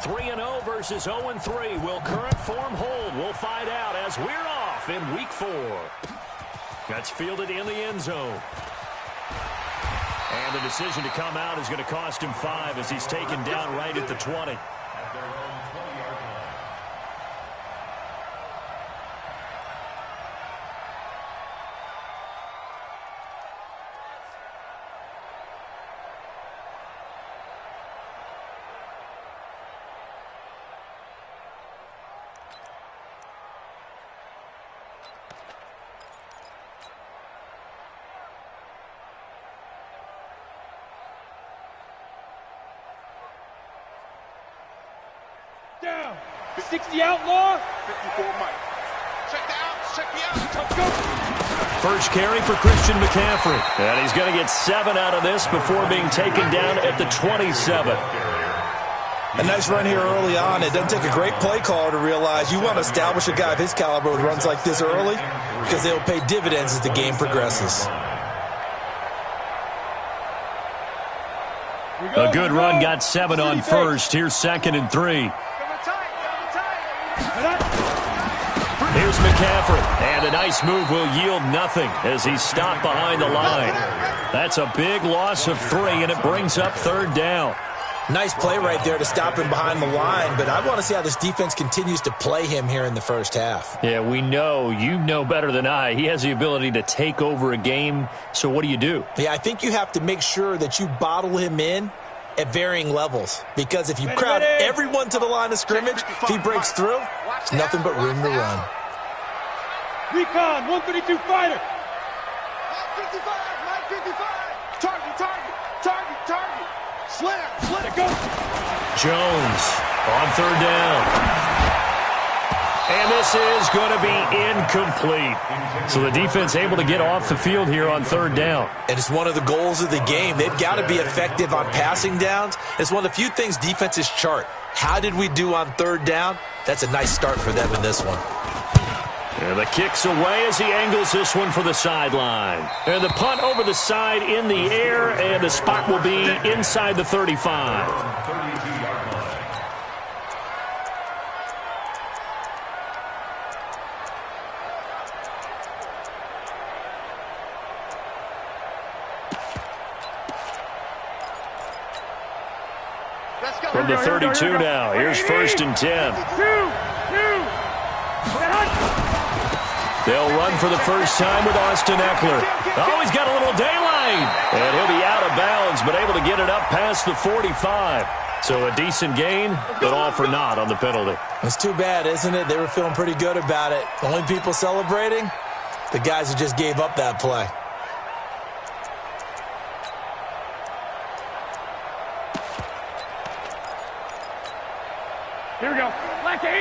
3-0 versus 0-3. Will current form hold? We'll find out as we're off in week 4. That's fielded in the end zone. And the decision to come out is going to cost him 5 as he's taken down right at the 20. Down. 60 outlaw. 54 Mike. Check the out. Check the out. Let's go. First carry for Christian McCaffrey. And he's going to get 7 out of this before being taken down at the 27. A nice run here early on. It doesn't take a great play caller to realize you want to establish a guy of his caliber with runs like this early because they'll pay dividends as the game progresses. A good run got 7 on first. Here's 2nd and 3. Here's McCaffrey, and a nice move will yield nothing as he's stopped behind the line. That's a big loss of 3, and it brings up 3rd down. Nice play right there to stop him behind the line, but I want to see how this defense continues to play him here in the first half. Yeah, we know. You know better than I. He has the ability to take over a game, so what do? Yeah, I think you have to make sure that you bottle him in at varying levels, because if you crowd everyone to the line of scrimmage, if he breaks through, there's nothing but room to run. Recon, 132 fighter. 55, 55. Target. Slam, go. Jones on 3rd down. And this is going to be incomplete. So the defense able to get off the field here on 3rd down. And it's one of the goals of the game. They've got to be effective on passing downs. It's one of the few things defenses chart. How did we do on 3rd down? That's a nice start for them in this one. And the kick's away as he angles this one for the sideline. And the punt over the side in the air, and the spot will be inside the 35. From the 32 now, here's 1st and 10. They'll run for the first time with Austin Eckler. Oh, he's got a little daylight. And he'll be out of bounds, but able to get it up past the 45. So a decent gain, but all for naught on the penalty. It's too bad, isn't it? They were feeling pretty good about it. Only people celebrating, the guys who just gave up that play. Here we go. Black 80.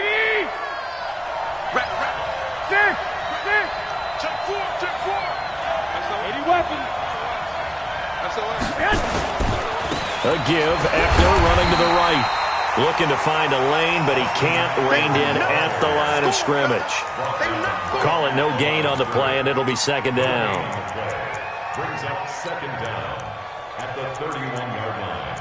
Six. Check 4. 80 weapon. A give. Eckler running to the right. Looking to find a lane, but he can't. Reined in at the line of scrimmage. Call it no gain on the play, and it'll be 2nd down. Brings up 2nd down at the 31-yard line.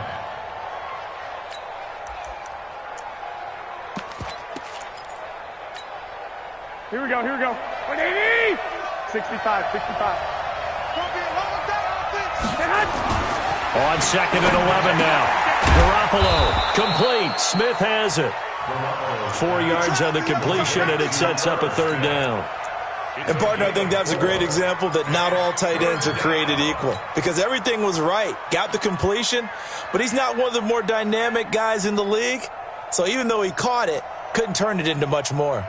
Here we go. 180. 65. On 2nd and 11 now. Garoppolo, complete. Smith has it. 4 yards on the completion, and it sets up a 3rd down. And, partner, I think that's a great example that not all tight ends are created equal, because everything was right. Got the completion, but he's not one of the more dynamic guys in the league. So even though he caught it, couldn't turn it into much more.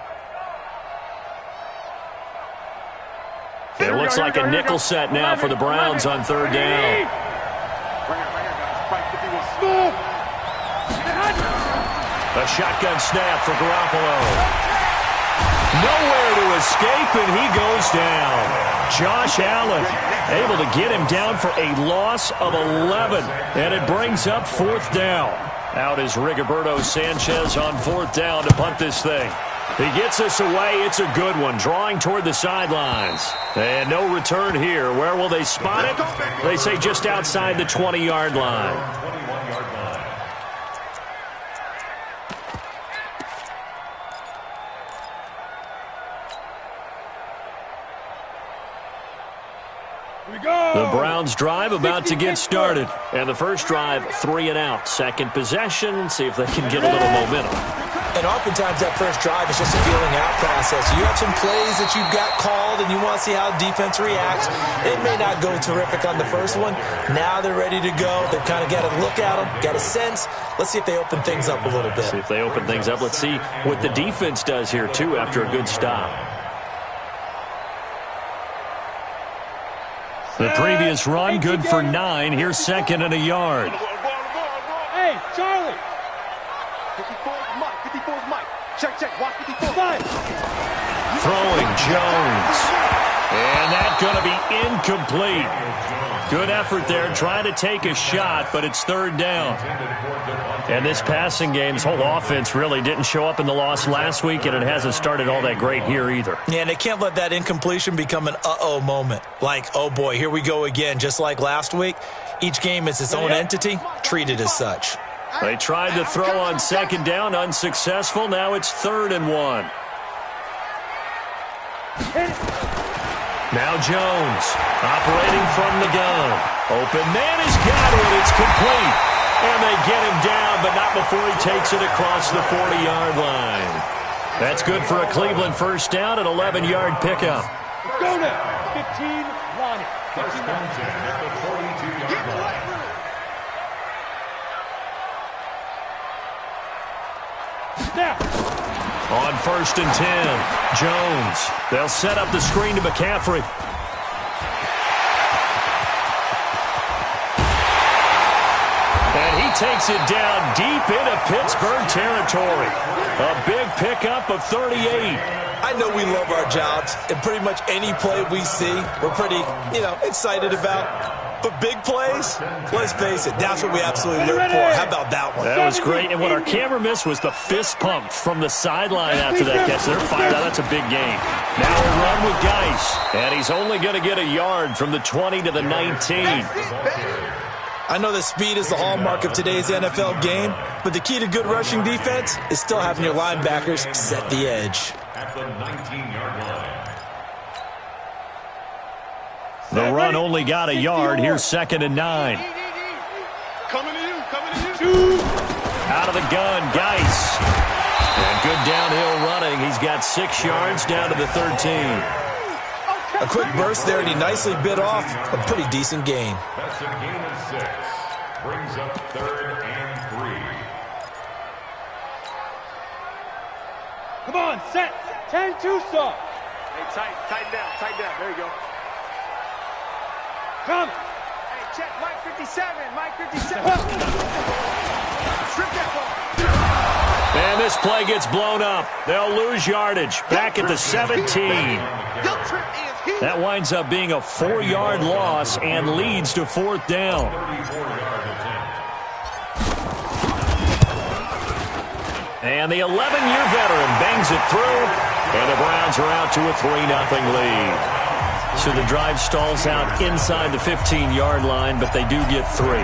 It looks like a nickel set now for the Browns on 3rd down. A shotgun snap for Garoppolo. Nowhere to escape, and he goes down. Josh Allen able to get him down for a loss of 11, and it brings up 4th down. Out is Rigoberto Sanchez on 4th down to punt this thing. He gets us away. It's a good one. Drawing toward the sidelines. And no return here. Where will they spot it? They say just outside the 20-yard line. Here we go. The Browns drive about to get started. And the first drive, 3 and out. Second possession, see if they can get a little momentum. And oftentimes that first drive is just a feeling out process. You have some plays that you've got called and you want to see how defense reacts. It may not go terrific on the first one. Now they're ready to go. They've kind of got to look at them, got a sense. Let's see if they open things up a little bit. See if they open things up. Let's see what the defense does here, too, after a good stop. The previous run, good for 9. Here's second and a yard. Hey, Charlie. 54's Mike. 54's Mike. Check. Watch 54. Throwing Jones. And that's going to be incomplete. Good effort there, trying to take a shot, but it's third down. And this passing game, this whole offense really didn't show up in the loss last week, and it hasn't started all that great here either. Yeah, and they can't let that incompletion become an uh-oh moment. Like, oh boy, here we go again, just like last week. Each game is its own entity, treated as such. They tried to throw on second down, unsuccessful. Now it's 3rd and 1. Now Jones, operating from the gun. Open man has got it. It's complete. And they get him down, but not before he takes it across the 40-yard line. That's good for a Cleveland first down, an 11-yard pickup. Let's go now. 15, line it. First down at the 42-yard line. Snap. On 1st and 10, Jones. They'll set up the screen to McCaffrey. And he takes it down deep into Pittsburgh territory. A big pickup of 38. I know we love our jobs, and pretty much any play we see, we're pretty, excited about. But big plays, let's face it, that's what we absolutely live for. How about that one? That was great. And what our camera missed was the fist pump from the sideline after that catch. They're fired out. That's a big game. Now a run with Geis. And he's only going to get a yard from the 20 to the 19. I know that speed is the hallmark of today's NFL game, but the key to good rushing defense is still having your linebackers set the edge. At the 19-yard line. The run only got a yard. Here's 2nd and 9. Coming to you. Out of the gun, Geis. And good downhill running. He's got 6 yards down to the 13. A quick burst there, and he nicely bit off a pretty decent gain. That's a gain of 6. Brings up 3rd and 3. Come on, set. 10-2 saw. Hey, tighten down. There you go. Come. Hey, check. Mike 57. Strip that ball. And this play gets blown up. They'll lose yardage. Back at the 17. That winds up being a 4-yard loss and leads to 4th down. 34-yard attempt. And the 11-year veteran bangs it through. And the Browns are out to a 3-0 lead. So the drive stalls out inside the 15-yard line, but they do get 3.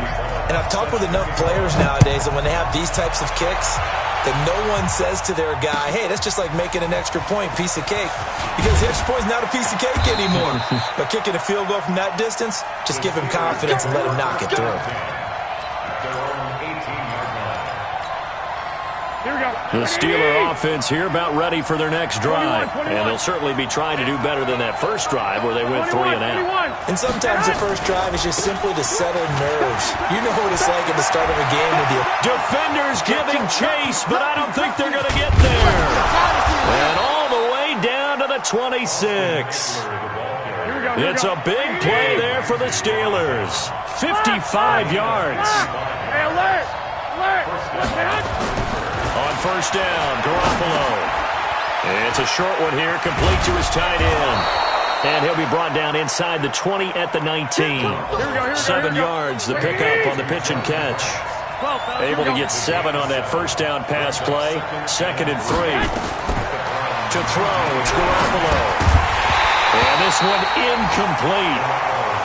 And I've talked with enough players nowadays that when they have these types of kicks, that no one says to their guy, hey, that's just like making an extra point, piece of cake. Because the extra point is not a piece of cake anymore. But kicking a field goal from that distance, just give him confidence and let him knock it through. Here we go. The Steeler offense here about ready for their next drive. And they'll certainly be trying to do better than that first drive where they went 3 and out. And sometimes the first drive is just simply to settle nerves. You know what it's like at the start of a game with you. Defenders giving chase, but I don't think they're going to get there. And all the way down to the 26. It's a big play there for the Steelers. 55 yards. Hey, alert! On first down, Garoppolo. It's a short one here, complete to his tight end. And he'll be brought down inside the 20 at the 19. 7 yards, the pickup on the pitch and catch. Able to get 7 on that first down pass play. 2nd and 3. To throw, it's Garoppolo. And this one incomplete.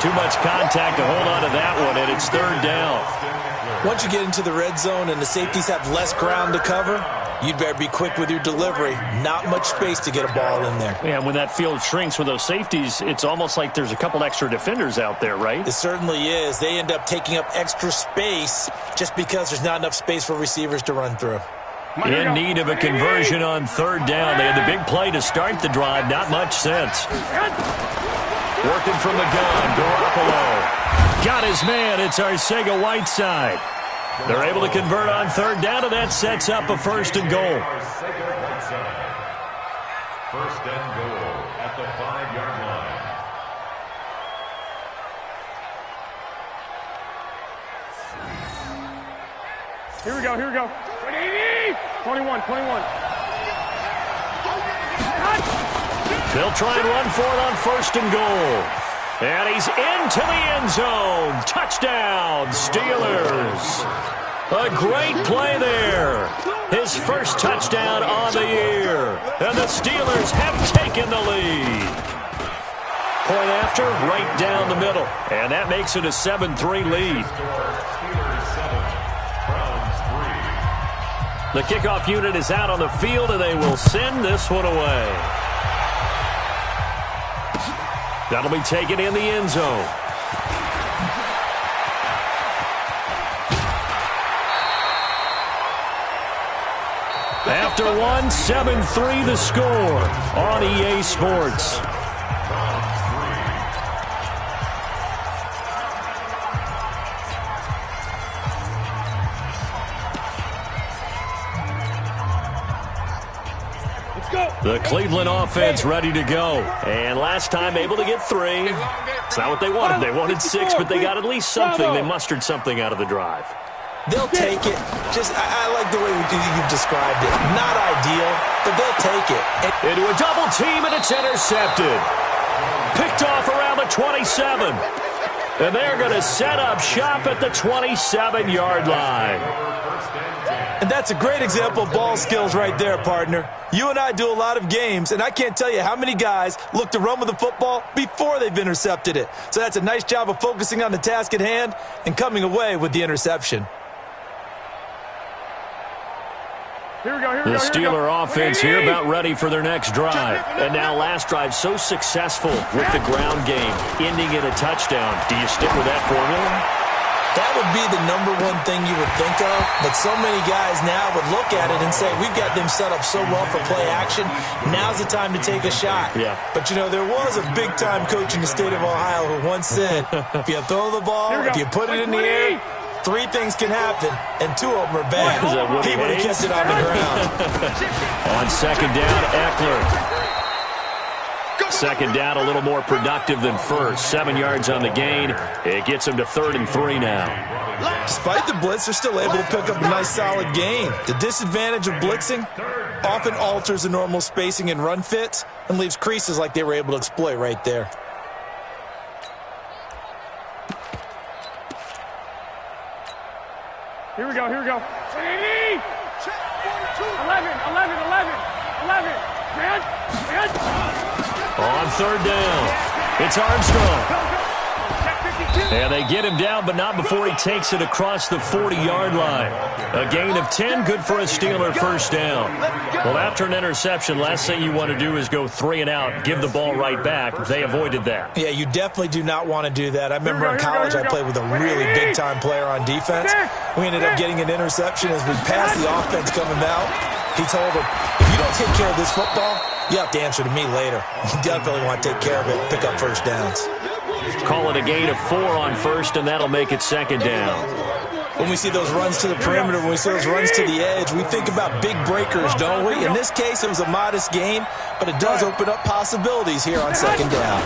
Too much contact to hold on to that one, and it's 3rd down. Once you get into the red zone and the safeties have less ground to cover, you'd better be quick with your delivery. Not much space to get a ball in there. Yeah, when that field shrinks with those safeties, it's almost like there's a couple extra defenders out there, right? It certainly is. They end up taking up extra space just because there's not enough space for receivers to run through. In need of a conversion on third down. They had the big play to start the drive. Not much sense. Working from the gun, Garoppolo. Got his man. It's Arcega-Whiteside. They're able to convert on third down, and that sets up a first and goal. First and goal at the 5-yard line. Here we go, here we go. 21. They'll try and run for it on first and goal. And he's into the end zone. Touchdown, Steelers. A great play there. His first touchdown on the year. And the Steelers have taken the lead. Point after, right down the middle. And that makes it a 7-3 lead. The kickoff unit is out on the field, and they will send this one away. That'll be taken in the end zone. After one, 7-3 the score on EA Sports. The Cleveland offense ready to go. And last time able to get 3. It's not what they wanted. They wanted 6, but they got at least something. They mustered something out of the drive. They'll take it. I like the way you've described it. Not ideal, but they'll take it. Into a double team, and it's intercepted. Picked off around the 27. And they're going to set up shop at the 27-yard line. And that's a great example of ball skills right there, partner. You and I do a lot of games, and I can't tell you how many guys look to run with the football before they've intercepted it. So that's a nice job of focusing on the task at hand and coming away with the interception. The Steeler offense here about ready for their next drive. And now last drive so successful with the ground game, ending in a touchdown. Do you stick with that formula? That would be the number one thing you would think of, but so many guys now would look at it and say, we've got them set up so well for play action, now's the time to take a shot. Yeah. But, you know, there was a big-time coach in the state of Ohio who once said, if you throw the ball, if you put it in the air, 3 things can happen, and 2 of them are bad. He would have kept it on the ground. On second down, Eckler. Second down, a little more productive than first. 7 yards on the gain. It gets him to 3rd and 3 now. Despite the blitz, they're still able to pick up a nice, solid gain. The disadvantage of blitzing often alters the normal spacing and run fits and leaves creases like they were able to exploit right there. Here we go. 11. On third down, it's Armstrong. And they get him down, but not before he takes it across the 40-yard line. A gain of 10, good for a Steeler first down. Well, after an interception, last thing you want to do is go 3 and out, give the ball right back. They avoided that. Yeah, you definitely do not want to do that. I remember in college I played with a really big-time player on defense. We ended up getting an interception as we passed the offense coming out. He told him, if you don't take care of this football, you have to answer to me later. You definitely want to take care of it, pick up first downs. Call it a gain of 4 on first, and that'll make it second down. When we see those runs to the perimeter, when we see those runs to the edge, we think about big breakers, don't we? In this case, it was a modest gain, but it does open up possibilities here on second down.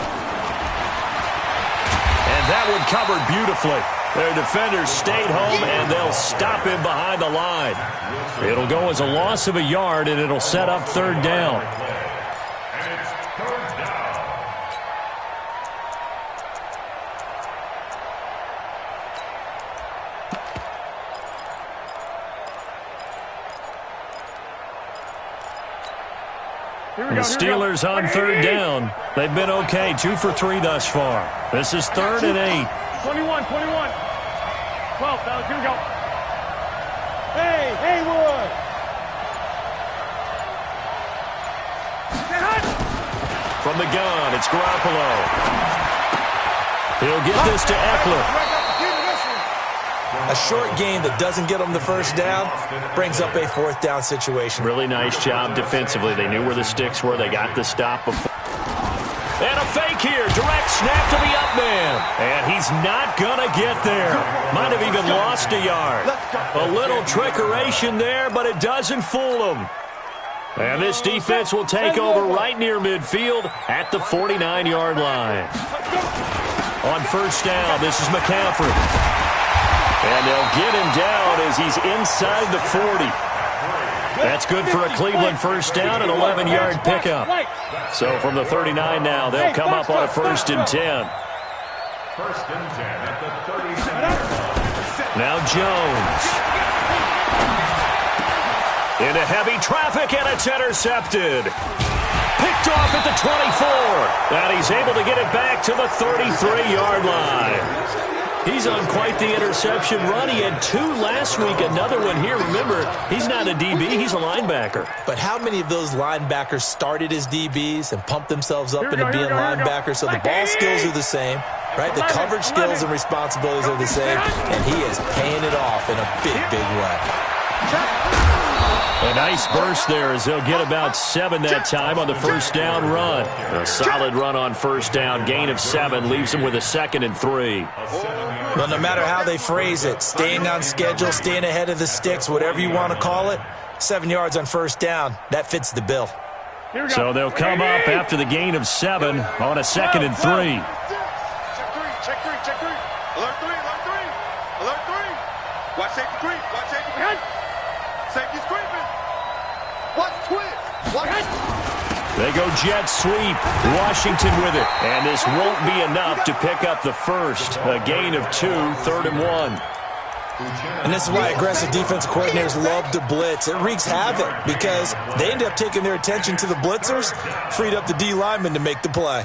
And that one covered beautifully. Their defenders stayed home, and they'll stop him behind the line. It'll go as a loss of a yard, and it'll set up third down. The Steelers on third down. They've been okay, 2 for 3 thus far. This is 3rd and 8. 21. 12, fellas, here we go. Hey, Haywood. From the gun, it's Garoppolo. He'll get this to Eckler. A short game that doesn't get them the first down brings up a fourth down situation. Really nice job defensively. They knew where the sticks were. They got the stop before. And a fake here. Direct snap to the up man. And he's not going to get there. Might have even lost a yard. A little trickeration there, but it doesn't fool him. And this defense will take over right near midfield at the 49-yard line. On first down, this is McCaffrey. And they'll get him down as he's inside the 40. That's good for a Cleveland first down, an 11-yard pickup. So from the 39 now, they'll come up on a 1st and 10. 1st and 10 at the 39. Now Jones. Into heavy traffic, and it's intercepted. Picked off at the 24. And he's able to get it back to the 33-yard line. He's on quite the interception run. He had 2 last week, another one here. Remember, he's not a DB, he's a linebacker. But how many of those linebackers started as DBs and pumped themselves up into being linebackers? So the ball skills are the same, right? The coverage skills and responsibilities are the same, and he is paying it off in a big, big way. A nice burst there as they'll get about 7 that time on the first down run. A solid run on first down. Gain of 7 leaves them with a 2nd and 3. Well, no matter how they phrase it, staying on schedule, staying ahead of the sticks, whatever you want to call it, 7 yards on first down, that fits the bill. So they'll come up after the gain of 7 on a 2nd and 3. Check 3. Alert 3. Alert 3. Watch safety creep. Watch safety creep. Safety's creeping. Watch twist. Watch. They go jet sweep. Washington with it. And this won't be enough to pick up the first. A gain of 2, 3rd and 1. And this is why aggressive defensive coordinators love to blitz. It wreaks havoc because they end up taking their attention to the blitzers, freed up the D lineman to make the play.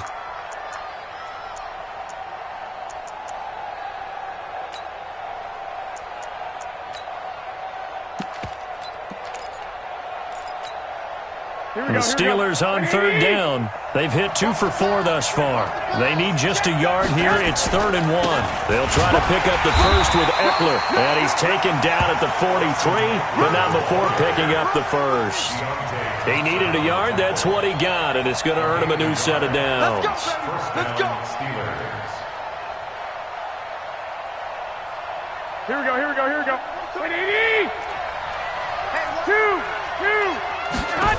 The Steelers on 3rd down. They've hit 2 for 4 thus far. They need just a yard here. It's 3rd and 1. They'll try to pick up the first with Eckler. And he's taken down at the 43, but not before picking up the first. He needed a yard. That's what he got, and it's going to earn him a new set of downs. Let's go. Here we go. 180. 2. Cut.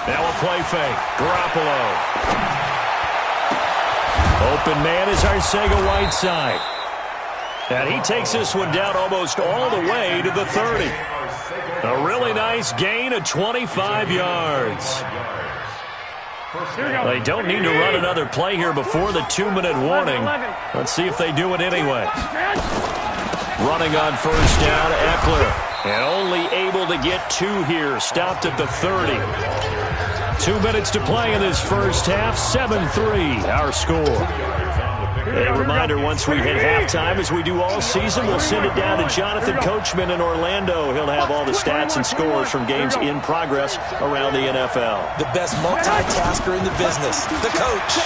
Now a play fake. Garoppolo. Open man is Arcega-Whiteside. And he takes this one down almost all the way to the 30. A really nice gain of 25 yards. They don't need to run another play here before the 2-minute warning. Let's see if they do it anyway. Running on first down, Eckler. And only able to get 2 here. Stopped at the 30. 2 minutes to play in this first half. 7-3, our score. A reminder, once we hit halftime, as we do all season, we'll send it down to Jonathan Coachman in Orlando. He'll have all the stats and scores from games in progress around the NFL. The best multitasker in the business, the coach.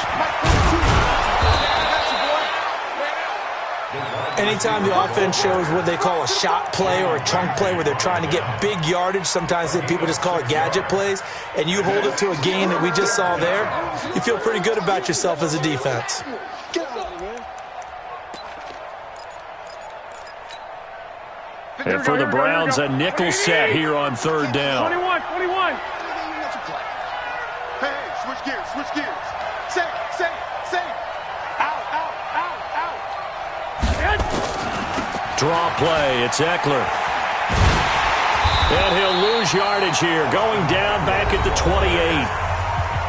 Anytime the offense shows what they call a shot play or a chunk play where they're trying to get big yardage, sometimes people just call it gadget plays, and you hold it to a gain that we just saw there, you feel pretty good about yourself as a defense. And for the Browns, a nickel set here on 3rd down. 21. Hey, switch gears. Safe. Draw play, it's Eckler. And he'll lose yardage here, going down back at the 28.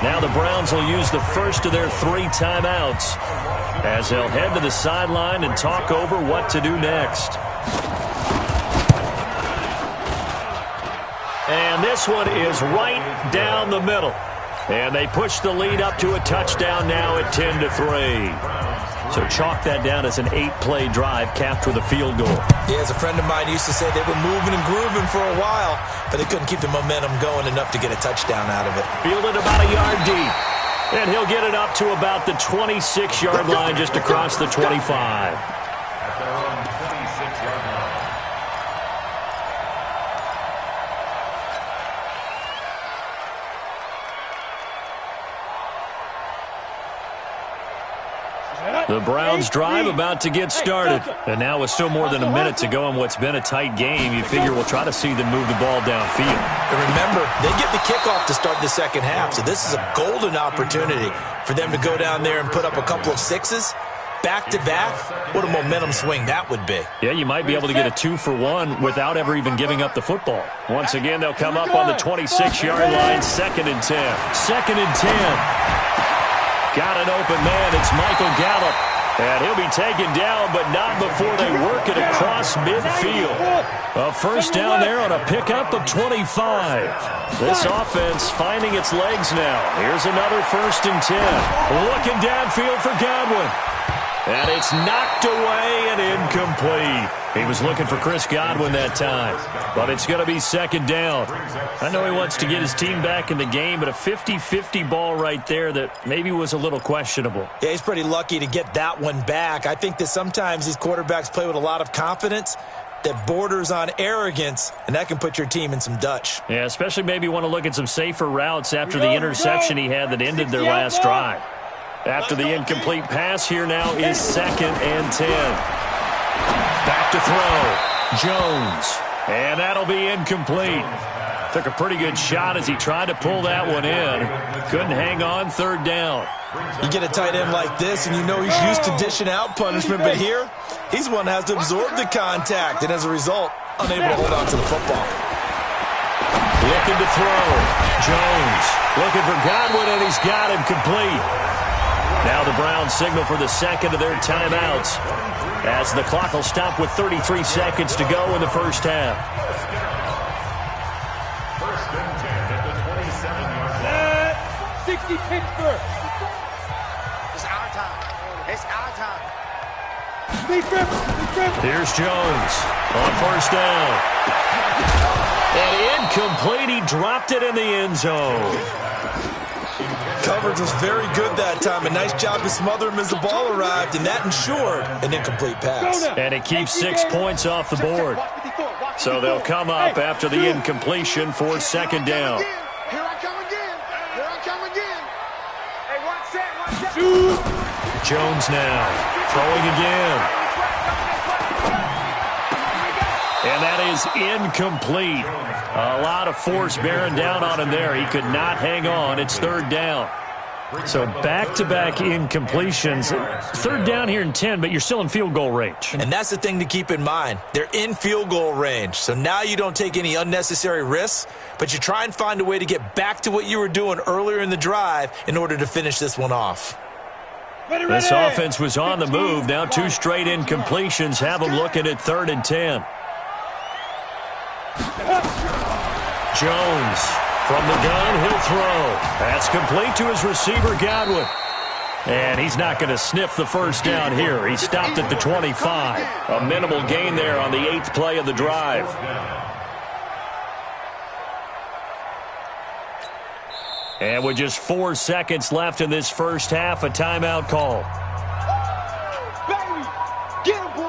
Now the Browns will use the first of their 3 timeouts as they'll head to the sideline and talk over what to do next. And this one is right down the middle. And they push the lead up to a touchdown now at 10-3. So chalk that down as an 8-play drive capped with a field goal. Yeah, as a friend of mine used to say, they were moving and grooving for a while, but they couldn't keep the momentum going enough to get a touchdown out of it. Fielded about a yard deep. And he'll get it up to about the 26-yard line just across the 25. At their own 26-yard line. The Browns drive about to get started. And now with still more than a minute to go in what's been a tight game, you figure we'll try to see them move the ball downfield. And remember, they get the kickoff to start the second half, so this is a golden opportunity for them to go down there and put up a couple of sixes. Back-to-back, what a momentum swing that would be. Yeah, you might be able to get a 2-for-1 without ever even giving up the football. Once again, they'll come up on the 26-yard line, 2nd and 10. 2nd and 10. Got an open man. It's Michael Gallup. And he'll be taken down, but not before they work it across midfield. A first down there on a pickup of 25. This offense finding its legs now. Here's another 1st and 10. Looking downfield for Godwin. And it's knocked away and incomplete. He was looking for Chris Godwin that time. But it's going to be 2nd down. I know he wants to get his team back in the game, but a 50-50 ball right there that maybe was a little questionable. Yeah, he's pretty lucky to get that one back. I think that sometimes these quarterbacks play with a lot of confidence that borders on arrogance, and that can put your team in some Dutch. Yeah, especially maybe want to look at some safer routes after the interception he had that ended their last drive. After the incomplete pass, here now is 2nd and 10. Back to throw. Jones. And that'll be incomplete. Took a pretty good shot as he tried to pull that one in. Couldn't hang on, 3rd down. You get a tight end like this, and you know he's used to dishing out punishment, but here, he's one that has to absorb the contact, and as a result, unable to hold on to the football. Looking to throw. Jones looking for Godwin, and he's got him complete. Now the Browns signal for the second of their timeouts as the clock will stop with 33 seconds to go in the first half. 1st and 10 at the 27-yard line. 60 Pittsburgh. It's our time. It's our time. Here's Jones on 1st down. And incomplete. He dropped it in the end zone. Coverage was very good that time. A nice job to smother him as the ball arrived, and that ensured an incomplete pass. And it keeps 6 points off the board. So they'll come up after the incompletion for 2nd down. Here I come again. Here I come again. Hey, one set. Jones now throwing again. And that is incomplete. A lot of force bearing down on him there. He could not hang on. It's 3rd down. So back-to-back incompletions. 3rd down here in 10, but you're still in field goal range. And that's the thing to keep in mind. They're in field goal range. So now you don't take any unnecessary risks, but you try and find a way to get back to what you were doing earlier in the drive in order to finish this one off. This offense was on the move. Now 2 straight incompletions have them looking at 3rd and 10. Jones from the gun, he'll throw. That's complete to his receiver, Godwin. And he's not going to sniff the first down here. He stopped at the 25. A minimal gain there on the 8th play of the drive. And with just 4 seconds left in this first half, a timeout call.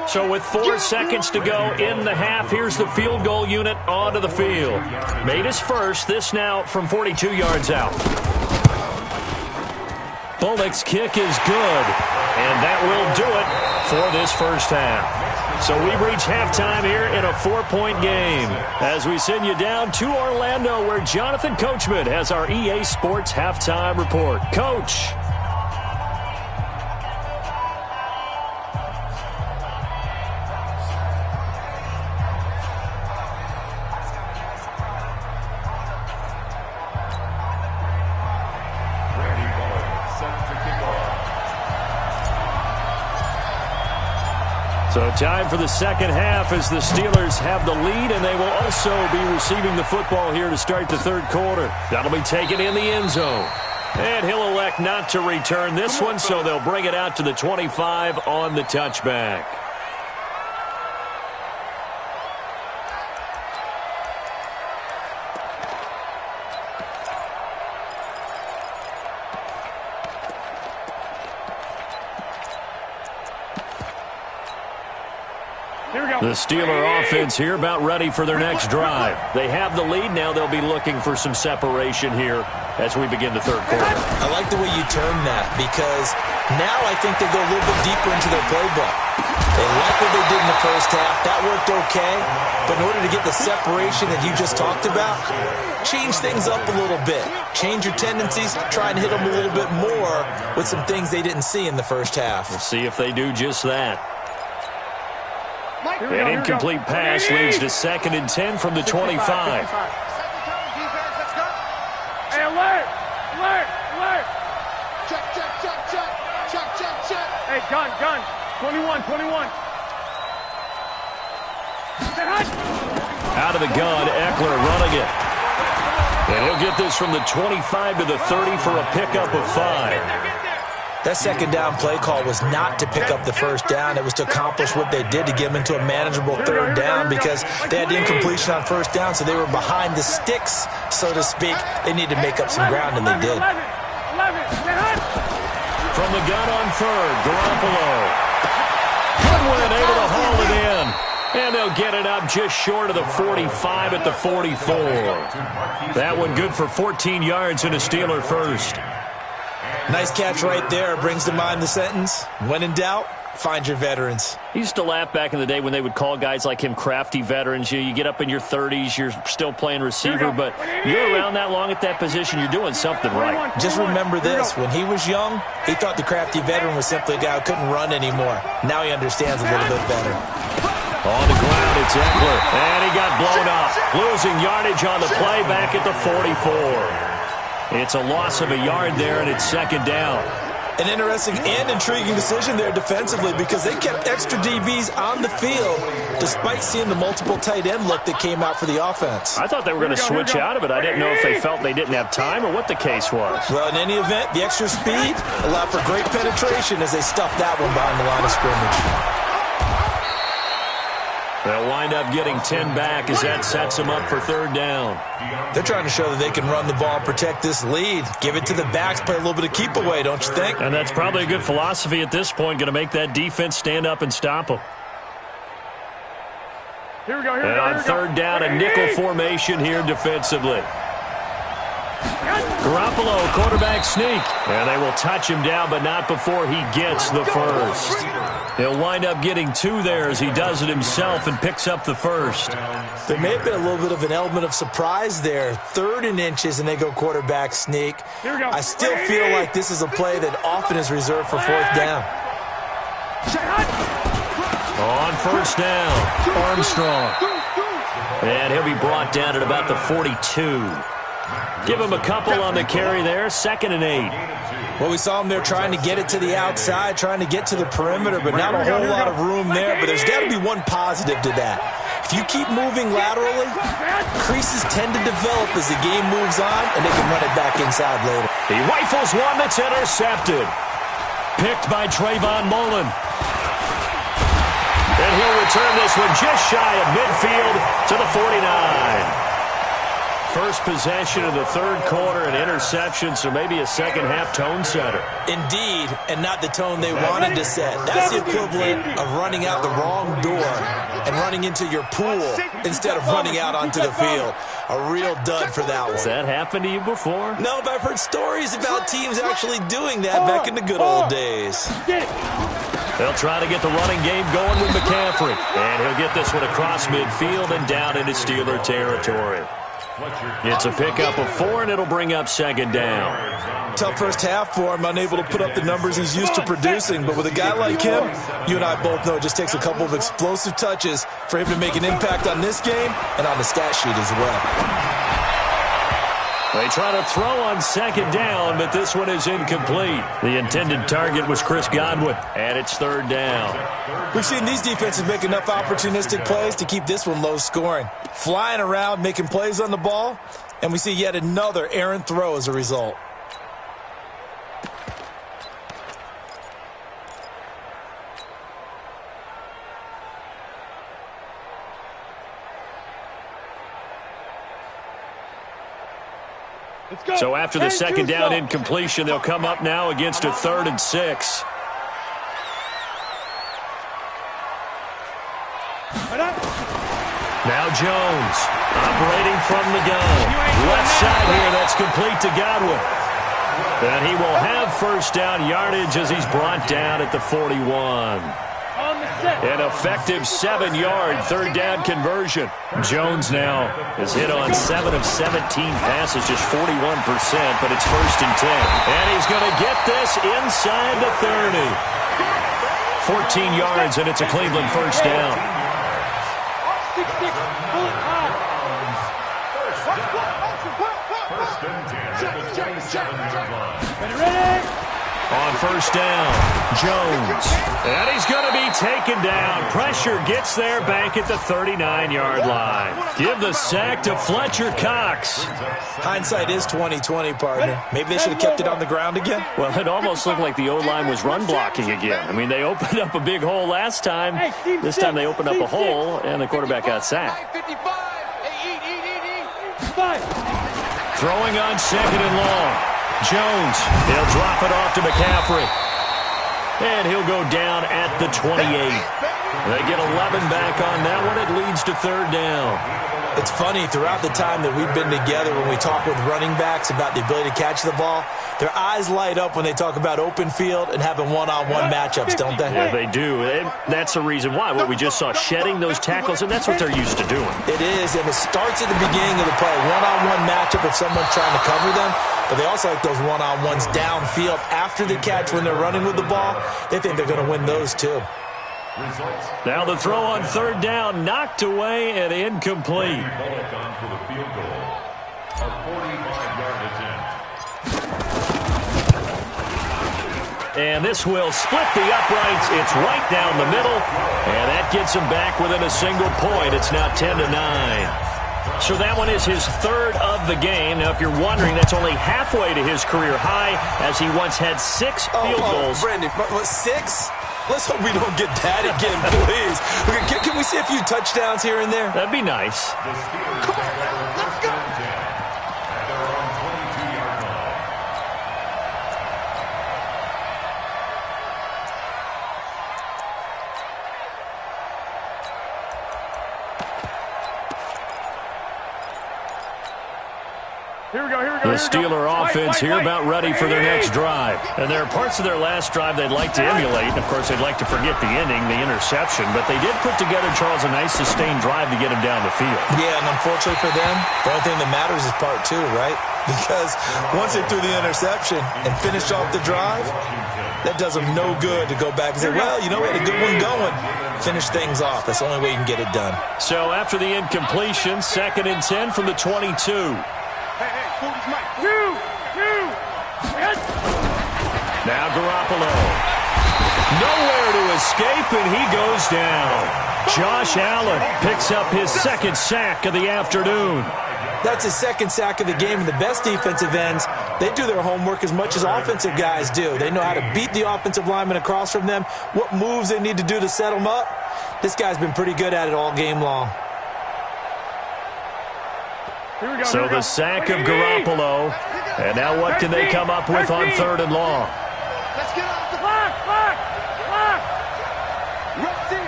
So with 4 seconds to go in the half, here's the field goal unit onto the field. Made his first, this now from 42 yards out. Bullock's kick is good, and that will do it for this first half. So we've reached halftime here in a 4-point game as we send you down to Orlando where Jonathan Coachman has our EA Sports halftime report. Coach. So time for the second half as the Steelers have the lead, and they will also be receiving the football here to start the 3rd quarter. That'll be taken in the end zone. And he'll elect not to return this one, so they'll bring it out to the 25 on the touchback. The Steeler offense here about ready for their next drive. They have the lead. Now they'll be looking for some separation here as we begin the third quarter. I like the way you termed that because now I think they go a little bit deeper into their playbook. They like what they did in the first half. That worked okay. But in order to get the separation that you just talked about, change things up a little bit. Change your tendencies. Try and hit them a little bit more with some things they didn't see in the first half. We'll see if they do just that. An incomplete pass leads to 2nd and 10 from the 25. Hey, alert! Alert! Alert! Check, check, check, check. Check, check, check. Hey, gun, gun. 21, 21. Out of the gun, Eckler running it. And he'll get this from the 25 to the 30 for a pickup of 5. That second down play call was not to pick up the first down. It was to accomplish what they did to get them into a manageable third down because they had the incompletion on first down, so they were behind the sticks, so to speak. They needed to make up some ground, and they did. From the gun on third, Garoppolo. Goodwin able to haul it in. And they'll get it up just short of the 45 at the 44. That one good for 14 yards and a Steeler first. Nice catch right there. Brings to mind the sentence, when in doubt, find your veterans. He used to laugh back in the day when they would call guys like him crafty veterans. You get up in your 30s, you're still playing receiver, but you're around that long at that position, you're doing something right. Just remember this. When he was young, he thought the crafty veteran was simply a guy who couldn't run anymore. Now he understands a little bit better. On the ground, it's Eckler. And he got blown up. Losing yardage on the play back at the 44. It's a loss of a yard there, and it's 2nd down. An interesting and intriguing decision there defensively because they kept extra DBs on the field despite seeing the multiple tight end look that came out for the offense. I thought they were going to switch out of it. I didn't know if they felt they didn't have time or what the case was. Well, in any event, the extra speed allowed for great penetration as they stuffed that one behind the line of scrimmage. They'll wind up getting 10 back as that sets them up for 3rd down. They're trying to show that they can run the ball and protect this lead. Give it to the backs, play a little bit of keep away, don't you think? And that's probably a good philosophy at this point, going to make that defense stand up and stop them. Here we go, here we And go. on 3rd down, a nickel formation here defensively. Garoppolo, quarterback sneak. And they will touch him down, but not before he gets the first. He'll wind up getting 2 there as he does it himself and picks up the first. There may have been a little bit of an element of surprise there. 3rd and inches, and they go quarterback sneak. I still feel like this is a play that often is reserved for 4th down. On 1st down, Armstrong. And he'll be brought down at about the 42. Give him a couple on the carry there, 2nd and 8. Well, we saw him there trying to get it to the outside, trying to get to the perimeter, but not a whole lot of room there. But there's got to be one positive to that. If you keep moving laterally, creases tend to develop as the game moves on, and they can run it back inside later. He rifles one that's intercepted. Picked by Trayvon Mullen. And he'll return this one just shy of midfield to the 49. First possession of the 3rd quarter, an interception, so maybe a second-half tone setter. Indeed, and not the tone they wanted to set. That's the equivalent of running out the wrong door and running into your pool instead of running out onto the field. A real dud for that one. Has that happened to you before? No, but I've heard stories about teams actually doing that back in the good old days. They'll try to get the running game going with McCaffrey. And he'll get this one across midfield and down into Steeler territory. It's a pickup of 4, and it'll bring up 2nd down. Tough first half for him, unable to put up the numbers he's used to producing. But with a guy like him, you and I both know it just takes a couple of explosive touches for him to make an impact on this game and on the stat sheet as well. They try to throw on 2nd down, but this one is incomplete. The intended target was Chris Godwin, and it's 3rd down. We've seen these defenses make enough opportunistic plays to keep this one low scoring. Flying around, making plays on the ball, and we see yet another errant throw as a result. So after the second down incompletion, they'll come up now against a 3rd and 6. Now Jones, operating from the gun. Left side here, that's complete to Godwin. And he will have first down yardage as he's brought down at the 41. An effective 7-yard 3rd down conversion. Jones now is hit on 7 of 17 passes, just 41%, but it's 1st and 10. And he's going to get this inside the 30. 14 yards, and it's a Cleveland first down. On first down, Jones. And he's going to be taken down. Pressure gets there back at the 39-yard line. Give the sack to Fletcher Cox. Hindsight is 20/20, partner. Maybe they should have kept it on the ground again. Well, it almost looked like the O-line was run blocking again. I mean, they opened up a big hole last time. This time they opened up a hole, and the quarterback got sacked. Throwing on 2nd and long. Jones, he'll drop it off to McCaffrey. And he'll go down at the 28. They get 11 back on that one. It leads to 3rd down. It's funny, throughout the time that we've been together, when we talk with running backs about the ability to catch the ball, their eyes light up when they talk about open field and having one-on-one matchups, don't they? Yeah, they do. And that's the reason why. What we just saw, shedding those tackles, and that's what they're used to doing. It is, and it starts at the beginning of the play. One-on-one matchup if someone's trying to cover them, but they also like those one-on-ones downfield after the catch when they're running with the ball. They think they're going to win those too. Now the throw on 3rd down, knocked away and incomplete. And this will split the uprights. It's right down the middle, and that gets him back within a single point. It's now 10-9. So that one is his 3rd of the game. Now, if you're wondering, that's only halfway to his career high, as he once had 6 field goals. Brandon, what, 6? Let's hope we don't get that again, please. Can we see a few touchdowns here and there? That'd be nice. Come on, let's go. The Steeler offense here about ready for their next drive. And there are parts of their last drive they'd like to emulate. And, of course, they'd like to forget the ending, the interception. But they did put together, Charles, a nice sustained drive to get him down the field. Yeah, and unfortunately for them, the only thing that matters is part 2, right? Because once they threw the interception and finished off the drive, that does them no good to go back and say, well, you know, we had a good one going. Finish things off. That's the only way you can get it done. So after the incompletion, 2nd and 10 from the 22. Now Garoppolo. Nowhere to escape, and he goes down. Josh Allen picks up his 2nd sack of the afternoon. That's his 2nd sack of the game, and the best defensive ends, they do their homework as much as offensive guys do. They know how to beat the offensive lineman across from them, what moves they need to do to set them up. This guy's been pretty good at it all game long. So the sack of Garoppolo. And now what can they come up with on 3rd and long? Let's get off the clock. Rush in.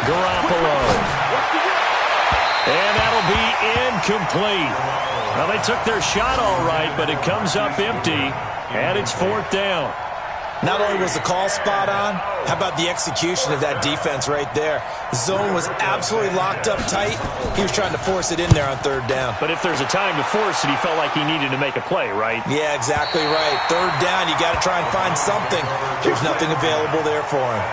Garoppolo. And that'll be incomplete. Well, they took their shot all right, but it comes up empty, and it's 4th down. Not only was the call spot on, how about the execution of that defense right there? Zone was absolutely locked up tight. He was trying to force it in there on 3rd down. But if there's a time to force it, he felt like he needed to make a play, right? Yeah, exactly right. 3rd down, you got to try and find something. There's nothing available there for him.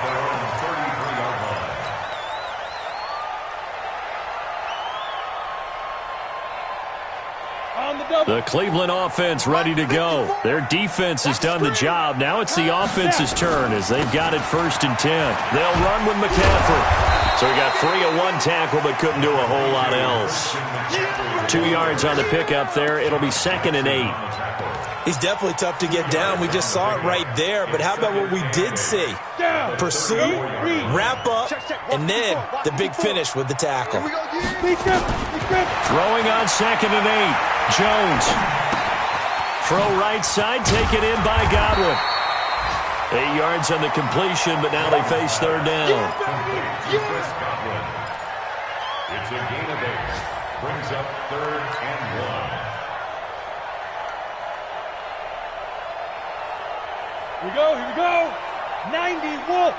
The Cleveland offense ready to go. Their defense has done the job. Now it's the offense's turn as they've got it 1st and 10. They'll run with McCaffrey. So he got free of 1 tackle but couldn't do a whole lot else. 2 yards on the pickup there. It'll be 2nd and 8. He's definitely tough to get down. We just saw it right there. But how about what we did see? Pursue, wrap up, and then the big finish with the tackle. Throwing on 2nd and 8. Jones. Throw right side, taken in by Godwin. 8 yards on the completion, but now they face 3rd down. It's a gain of 8. Brings up 3rd and 1. Here we go. 90 Wolf.